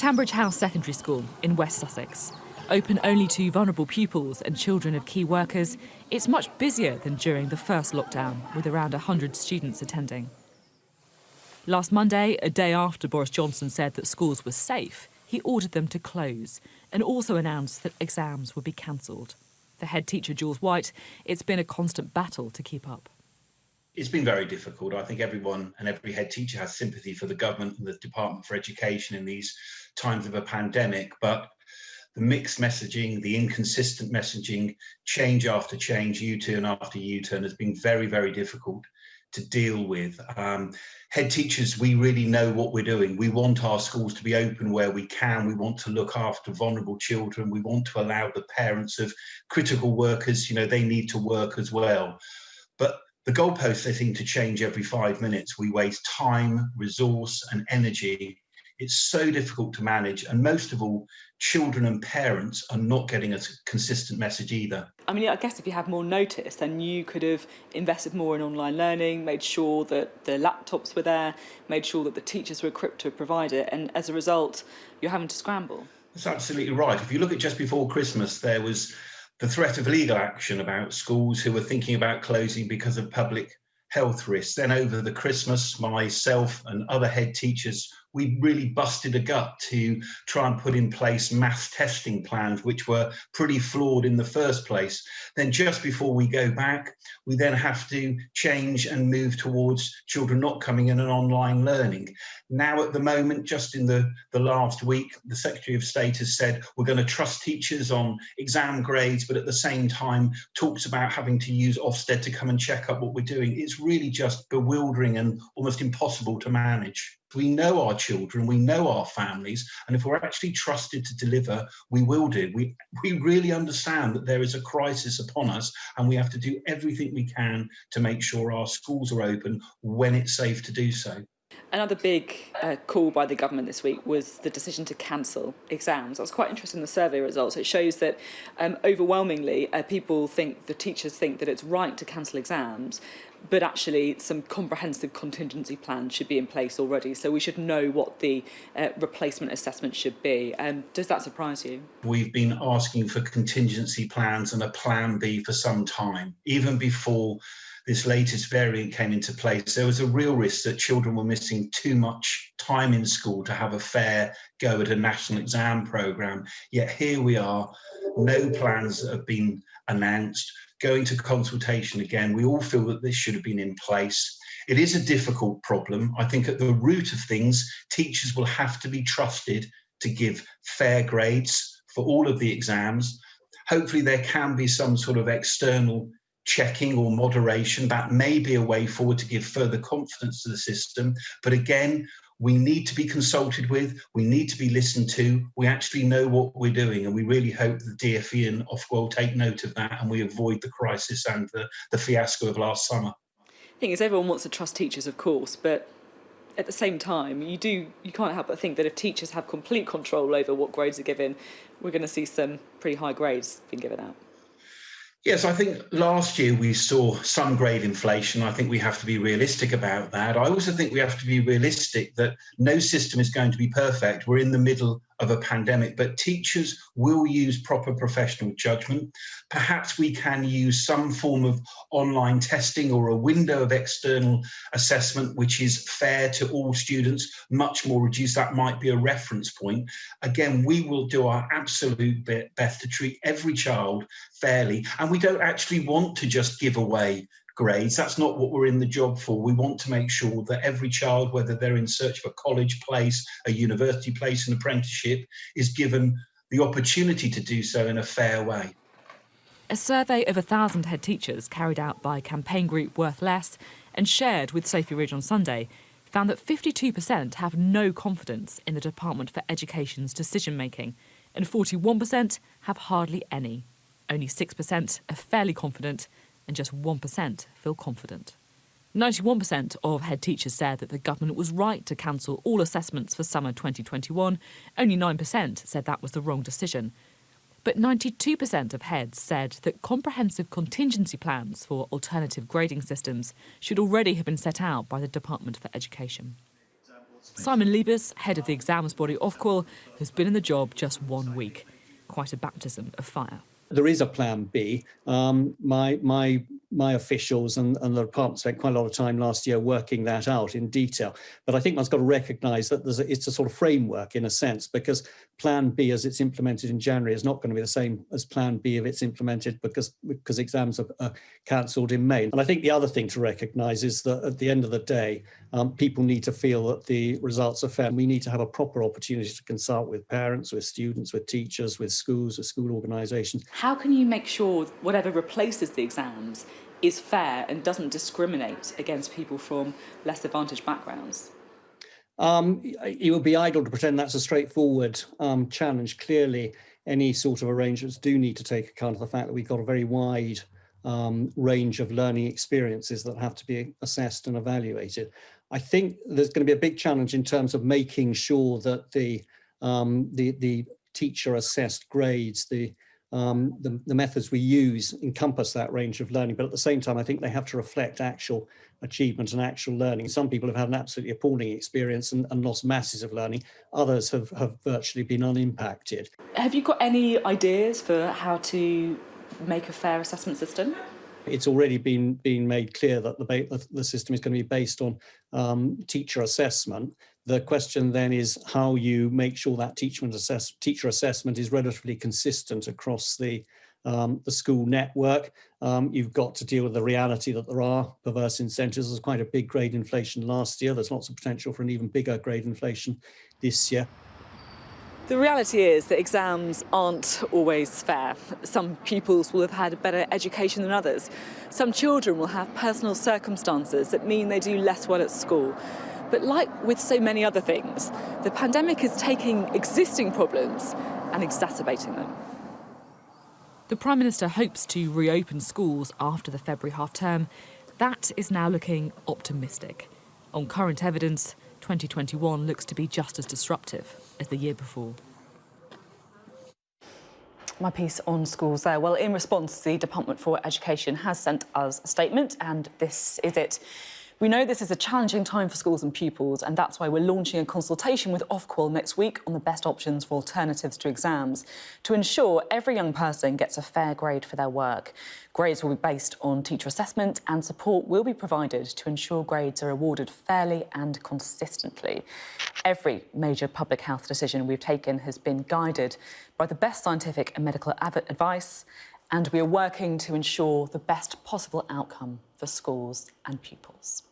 Tambridge House Secondary School in West Sussex. Open only to vulnerable pupils and children of key workers, it's much busier than during the first lockdown, with around 100 students attending. Last Monday, a day after Boris Johnson said that schools were safe, he ordered them to close and also announced that exams would be cancelled. For head teacher Jules White, it's been a constant battle to keep up. It's been very difficult. I think everyone and every head teacher has sympathy for the government and the Department for Education in these times of a pandemic, but the mixed messaging, the inconsistent messaging, change after change, U-turn after U-turn has been very, very difficult to deal with. Head teachers, we really know what we're doing. We want our schools to be open where we can. We want to look after vulnerable children. We want to allow the parents of critical workers, they need to work as well. But the goalposts, they seem to change every 5 minutes. We waste time, resource and energy. It's so difficult to manage. And most of all, children and parents are not getting a consistent message either. I mean, I guess if you had more notice, then you could have invested more in online learning, made sure that the laptops were there, made sure that the teachers were equipped to provide it. And as a result, you're having to scramble. That's absolutely right. If you look at just before Christmas, there was the threat of legal action about schools who were thinking about closing because of public health risks. Then over the Christmas, myself and other head teachers, we really busted a gut to try and put in place mass testing plans, which were pretty flawed in the first place. Then just before we go back, we then have to change and move towards children not coming in and online learning. Now at the moment, just in the last week, the Secretary of State has said we're going to trust teachers on exam grades, but at the same time talks about having to use Ofsted to come and check up what we're doing. It's really just bewildering and almost impossible to manage. We know our children, we know our families, and if we're actually trusted to deliver, we will do. We really understand that there is a crisis upon us, and we have to do everything we can to make sure our schools are open when it's safe to do so. Another big call by the government this week was the decision to cancel exams. I was quite interested in the survey results. It shows that overwhelmingly the teachers think that it's right to cancel exams, but actually some comprehensive contingency plans should be in place already. So we should know what the replacement assessment should be. Does that surprise you? We've been asking for contingency plans and a plan B for some time, even before this latest variant came into place. There was a real risk that children were missing too much time in school to have a fair go at a national exam programme. Yet here we are, no plans have been announced, going to consultation again. We all feel that this should have been in place. It is a difficult problem. I think at the root of things, teachers will have to be trusted to give fair grades for all of the exams. Hopefully there can be some sort of external checking or moderation. That may be a way forward to give further confidence to the system. But again, we need to be consulted with, we need to be listened to, we actually know what we're doing, and we really hope the DfE and Ofqual take note of that and we avoid the crisis and the fiasco of last summer. The thing is, everyone wants to trust teachers, of course, but at the same time, you can't help but think that if teachers have complete control over what grades are given, we're going to see some pretty high grades being given out. Yes, I think last year we saw some grade inflation. I think we have to be realistic about that. I also think we have to be realistic that no system is going to be perfect. We're in the middle of a pandemic, but teachers will use proper professional judgment. Perhaps we can use some form of online testing or a window of external assessment, which is fair to all students, much more reduced. That might be a reference point. Again, we will do our absolute best to treat every child fairly. And we don't actually want to just give away grades. That's not what we're in the job for. We want to make sure that every child, whether they're in search of a college place, a university place, an apprenticeship, is given the opportunity to do so in a fair way. A survey of 1,000 head teachers carried out by campaign group Worth Less and shared with Sophie Ridge on Sunday found that 52% have no confidence in the Department for Education's decision-making and 41% have hardly any. Only 6% are fairly confident and just 1% feel confident. 91% of head teachers said that the government was right to cancel all assessments for summer 2021. Only 9% said that was the wrong decision. But 92% of heads said that comprehensive contingency plans for alternative grading systems should already have been set out by the Department for Education. Simon Liebes, head of the exams body Ofqual, has been in the job just 1 week. Quite a baptism of fire. There is a plan B. My officials and the department spent quite a lot of time last year working that out in detail. But I think one's got to recognise that it's a sort of framework in a sense, because plan B as it's implemented in January is not going to be the same as plan B if it's implemented because exams are cancelled in May. And I think the other thing to recognise is that at the end of the day, people need to feel that the results are fair. We need to have a proper opportunity to consult with parents, with students, with teachers, with schools, with school organisations. How can you make sure whatever replaces the exams is fair and doesn't discriminate against people from less advantaged backgrounds? It would be idle to pretend that's a straightforward challenge. Clearly, any sort of arrangements do need to take account of the fact that we've got a very wide range of learning experiences that have to be assessed and evaluated. I think there's going to be a big challenge in terms of making sure that the teacher-assessed grades, the methods we use encompass that range of learning, but at the same time, I think they have to reflect actual achievement and actual learning. Some people have had an absolutely appalling experience and lost masses of learning. Others have virtually been unimpacted. Have you got any ideas for how to make a fair assessment system? It's already been made clear that the system is going to be based on teacher assessment. The question then is how you make sure that teacher assessment is relatively consistent across the school network. You've got to deal with the reality that there are perverse incentives. There's quite a big grade inflation last year. There's lots of potential for an even bigger grade inflation this year. The reality is that exams aren't always fair. Some pupils will have had a better education than others. Some children will have personal circumstances that mean they do less well at school. But like with so many other things, the pandemic is taking existing problems and exacerbating them. The Prime Minister hopes to reopen schools after the February half-term. That is now looking optimistic. On current evidence, 2021 looks to be just as disruptive as the year before. My piece on schools there. Well, in response, the Department for Education has sent us a statement, and this is it. We know this is a challenging time for schools and pupils, and that's why we're launching a consultation with Ofqual next week on the best options for alternatives to exams to ensure every young person gets a fair grade for their work. Grades will be based on teacher assessment, and support will be provided to ensure grades are awarded fairly and consistently. Every major public health decision we've taken has been guided by the best scientific and medical advice, and we are working to ensure the best possible outcome for schools and pupils.